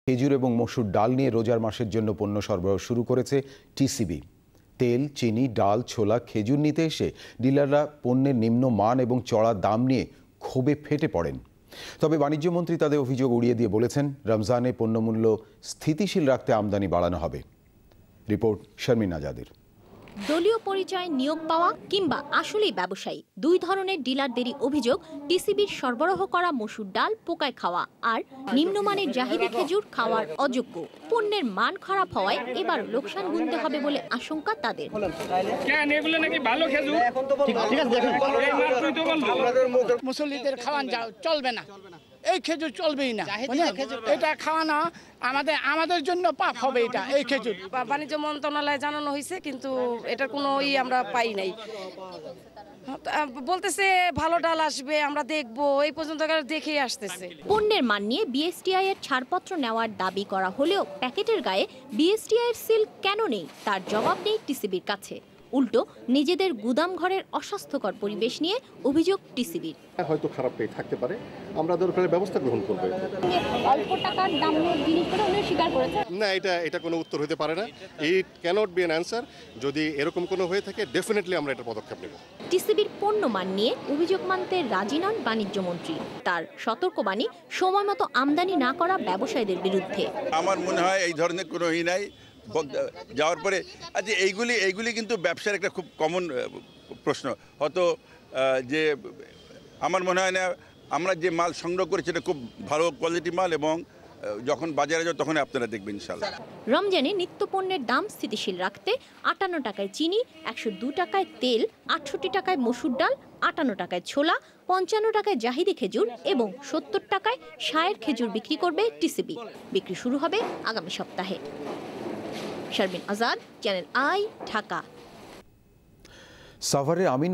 খেজুর এবং মসুর ডাল নিয়ে রোজার মাসের জন্য পণ্য সরবরাহ শুরু করেছে টিসিবি। তেল, চিনি, ডাল, ছোলা, খেজুর নিতে এসে ডিলাররা পণ্যের নিম্ন মান এবং চড়া দাম নিয়ে ক্ষোভে ফেটে পড়েন। তবে বাণিজ্যমন্ত্রী তাদের অভিযোগ উড়িয়ে দিয়ে বলেছেন, রমজানে পণ্যমূল্য স্থিতিশীল রাখতে আমদানি বাড়ানো হবে। রিপোর্ট শারমিন আজাদের। দলীয় পরিচয় নিয়োগ পাওয়া কিংবা আসলেই ব্যবসায়ী, দুই ধরনের ডিলারদেরই অভিযোগ টিসিবির সরবরাহ করা মসুর ডাল পোকায় খাওয়া আর নিম্নমানের জাহিদি খেজুর খাওয়ার অযোগ্য। পণ্যের মান খারাপ হওয়ায় এবার লোকসান গুনতে হবে বলে আশঙ্কা তাদের। মুসল্লিদের খাওয়ান চলবে না, এই খেজুর চলবেই না, এটা খাওয়ানো আমাদের জন্য পাপ হবে। এটা এই খেজুর বাণিজ্য মন্ত্রণালয়ে জানানো হয়েছে, কিন্তু এটার কোনো আমরা পাই নাই। বলতেছে ভালো ডাল আসবে, আমরা দেখবো, এই পর্যন্ত দেখেই আসতেছে। পণ্যের মান নিয়ে বিএসটিআই এর ছাড়পত্র নেওয়ার দাবি করা হলেও প্যাকেটের গায়ে বিএসটিআই এর সিল কেন নেই তার জবাব নেই টিসিবির কাছে। উল্টো নিজেদের গুদাম ঘরের অস্বাস্থ্যকর পরিবেশ নিয়ে অভিযোগ টিসিবির। হয়তো খারাপ পেয়ে থাকতে পারে, আমরা দরকারি ব্যবস্থা গ্রহণ করব। অল্প টাকার দামের জিনিসগুলো উনি স্বীকার করেছে। না, এটা কোনো উত্তর হতে পারে না। ইট ক্যানট বি অ্যান অ্যান্সার। যদি এরকম কোনো হয়ে থাকে, ডেফিনেটলি আমরা এটা পদক্ষেপ নেব। টিসিবির পণ্য মান নিয়ে অভিযোগ মানতে রাজি নন বাণিজ্যমন্ত্রী। তার সতর্কবাণী সময় মতো আমদানি না করা ব্যবসায়ীদের বিরুদ্ধে। আমার মনে হয় এই ধরনের কোনো নাই যাওয়ার পরে। আচ্ছা, এইগুলি কিন্তু ব্যবসার একটা খুব কমন প্রশ্ন। হয়তো যে আমার মনে হয় না আমরা যে মাল সংগ্রহ করেছি এটা খুব ভালো কোয়ালিটি মাল, এবং যখন বাজারে যাও তখন আপনারা দেখবেন ইনশাআল্লাহ। রমজানে নিত্য পণ্যের দাম স্থিতিশীল রাখতে 58 টাকায় চিনি, 102 টাকায় তেল, 68 টাকায় মসুর ডাল, 58 টাকায় ছোলা, 55 টাকায় জাহিদি খেজুর এবং 70 টাকায় শায়ের খেজুর বিক্রি করবে টিসিবি। বিক্রি শুরু হবে আগামী সপ্তাহে। Sharmin Azad, channel I, Dhaka. সাভারে আমিন